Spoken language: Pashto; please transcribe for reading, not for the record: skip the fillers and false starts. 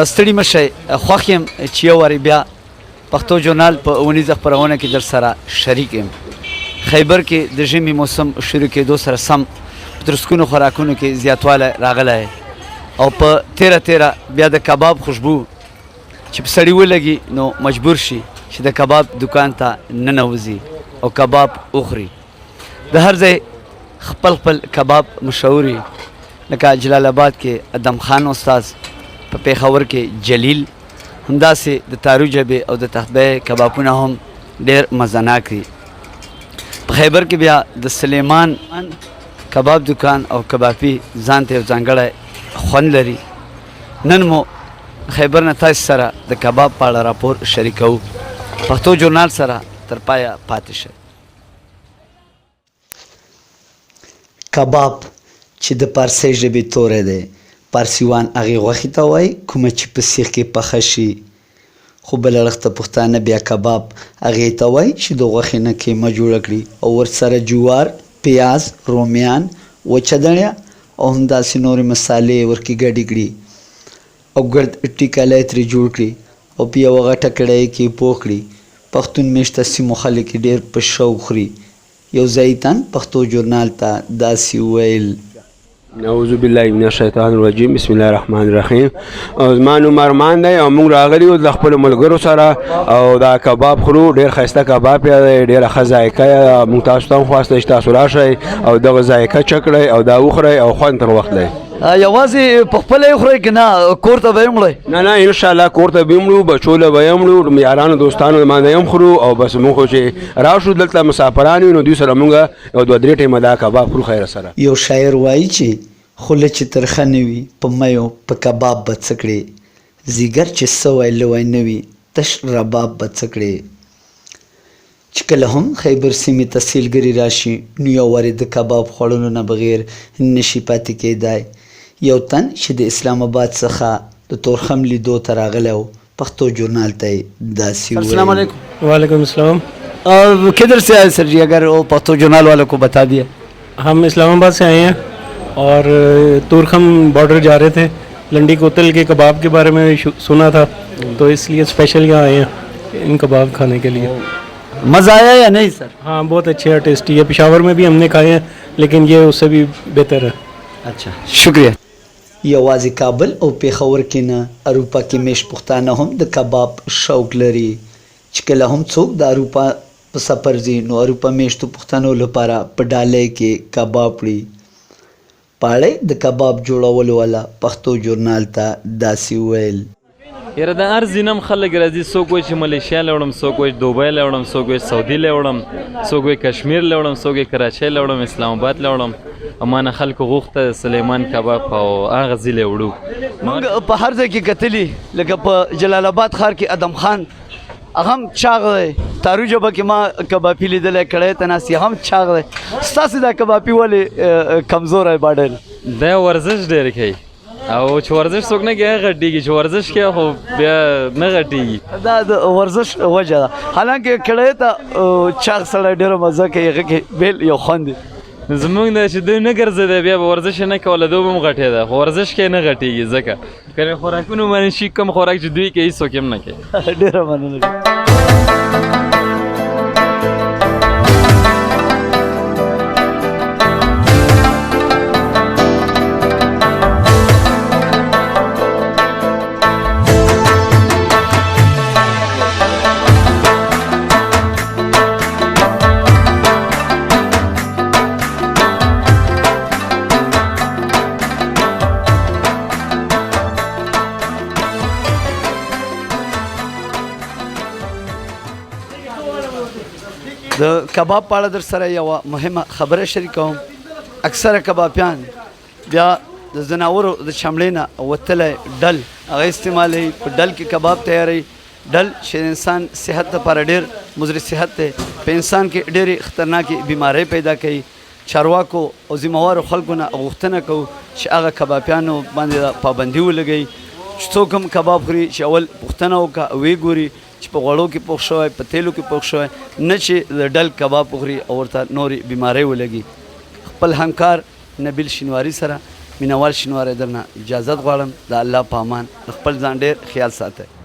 ستړي مه شئ، خوښ یم چې یو وارې بیا پښتو ژورنال په اونیزه خپرونه کې در سره شریک یم. خیبر کې د ژمي موسم شروع کېدو سره سم په ترسکونو خوراکونو کې زیاتوالی راغلی او په تیره بیا د کباب خوشبو چې په سړي ولګي نو مجبور شي چې د کباب دکان ته ننوځي او کباب وخوري. د هر ځای خپل کباب مشهور وي، لکه جلال آباد کې ادم خان استاد، په پېښور کې جلیل، همداسې د تارو جبې او د تخبې کبابونه هم ډېر مزهناک دي. په خیبر کې بیا د سلیمان کباب دکان او کبابي ځان ته یو ځانګړی خوند لري. نن مو خیبر نه تاسو سره د کباب په اړه راپور شریکوو. پښتو ژورنال سره تر پایه پاتې شئ. کباب چې د پارسۍ ژبې توری دی، پارسیوان هغې غوښې ته وایي کومه چې په سیخ کې پخه شي، خو بله اړخته پښتانه بیا کباب هغې ته وایي چې د غوښې نه قیمه جوړه کړي او ورسره جوار، پیاز، رومیان، وچه دڼیا او همداسې نورې مسالې ورکې ګډې کړي او ګرد ټیکلی ترې جوړ کړي او په یوه غټه کړایي کې پوخ کړي. پښتون میشته سیمو خلک یې ډېر په شوق خوري. یو ځایي تن پښتو ژورنال ته داسې وویل: نعوذ بالله من الشیطان الرجیم، بسم الله الرحمن الرحیم. زما نوم ارمان دی او موږ راغلي یو د خپلو ملګرو سره او دا کباب خورو. ډېر ښایسته کباب دی، ډېره ښه ذایقه یې. موږ تاسو ته هم خواسته چې تاسو راشئ او دغه ذایقه چک کړئ او دا وخورئ او خوند تر وخت دی. یوازې په خپله یې خورئ که نه کور ته به یې وړئ؟ نه انشاءالله کور ته به یې وړو، بچو له به یې وړو، یارانو دوستانو باندې هم خورو او بس موږ خو چې راشو دلته مسافران یو نو دوی سره موږ یو دوه درې ټیمه دا کباب خورو خیره سره. یو شاعر وایي چې خوله چې ترخه نه وي په میو په کباب به څه کړې، ځیګر چې سوی لوی نه وي تش رباب به څه کړې. چې کله هم خیبر سیمې ته سیلګري راشي نو یو وارې د کباب خوړلو نه بغیر نشي پاتې کېدی. یو تن چې د اسلام آباد څخه د تورخم لیدو ته راغلی و پښتو ژورنال ته یې داسې وویل: السلام علیکم. वालेकुम अस्सलाम. किधर से आए सर जी? अगर वो पख्तो जर्नल वालों को बता दिए. हम इस्लामाबाद से आए हैं और तुरखम बॉर्डर जा रहे थे. लंडी कोतल के कबाब के बारे में सुना था तो इसलिए स्पेशल यहाँ आए हैं इन कबाब खाने के लिए. मज़ा आया या नहीं सर? हाँ बहुत अच्छे है, टेस्टी है. पेशावर में भी हमने खाए हैं लेकिन ये उससे भी बेहतर है. अच्छा शुक्रिया. یوازې کابل او پېښور کې نه اروپا کې میشت پښتانه هم د کباب شوق لري. چې کله هم څوک د اروپا په سفر ځي نو اروپا میشتو پښتنو لپاره په ډالۍ کې کباب وړي. پاړی د کباب جوړولو والا پښتو ژورنال ته داسې وویل: یاره د هر ځینم خلک راځي، څوک وایي چې ملیشیا له وړم، څوک وایي دوبۍ له وړم، څوک وایي سعودي له وړم، څوک وایي کشمیر له وړم، څوک وایي کراچۍ له وړم، اسلام آباد له وړم. ما نه خلکو غوښته سلیمان کباب او هغه ځای له وړو. موږ په هر ځای کې کتلي، لکه په جلال آباد ښار کې ادم خان هغه هم چاغ دی. تارو جبه کې ما کبابي لیدلی، کړی ته ناست هم چاغ دی. ستاسې دا کبابي ولې کمزوری باډر؟ دا ورزش ډېر کوي او چې ورزش څوک نه کوي هغه غټېږي، چې ورزش کوي خو بیا نه غټېږي. دا د ورزش وجه ده. حالانکه کړی ته چاغ سړی ډېره مزه کوي، هغه کې بیل یو خوند دی. زمونږ نه چې دوی نه ګرځېده بیا به ورزش یې نه کوله دوی به هم غټېده، خو ورزش کوي نه غټېږي. ځکه که خوراکونو باندې شي کوم خوراک چې دوی کوي هېڅوک هم نه کوي. ډېره مننه. د کباب په اړه در سره یوه مهمه خبره شریکوم. اکثره کبابیان بیا د ځناورو د چمړې نه وتلی ډل هغه استعمالوي، په ډل کې کباب تیاروي. ډل چې د انسان صحت لپاره ډېر مضر صحت دی، په انسان کې ډېرې خطرناکې بیمارۍ پیدا کوي. چارواکو او ذمهوارو خلکو نه غوښتنه کوو چې هغه کبابیانو باندې پابندي ولګوي چې څوک هم کباب خوري چې اول پوښتنه وکړه، ویې ګوري چې په غوړو کې پوښ شوی، په تیلو کې پوښ شوی، نه چې د ډل کباب وخوري او ورته نورې بیمارۍ ولګي. خپل همکار نبیل شینواري سره مینوال شینواری درنه اجازت غواړم د الله په امان د خپل ځان ډېر خیال ساتئ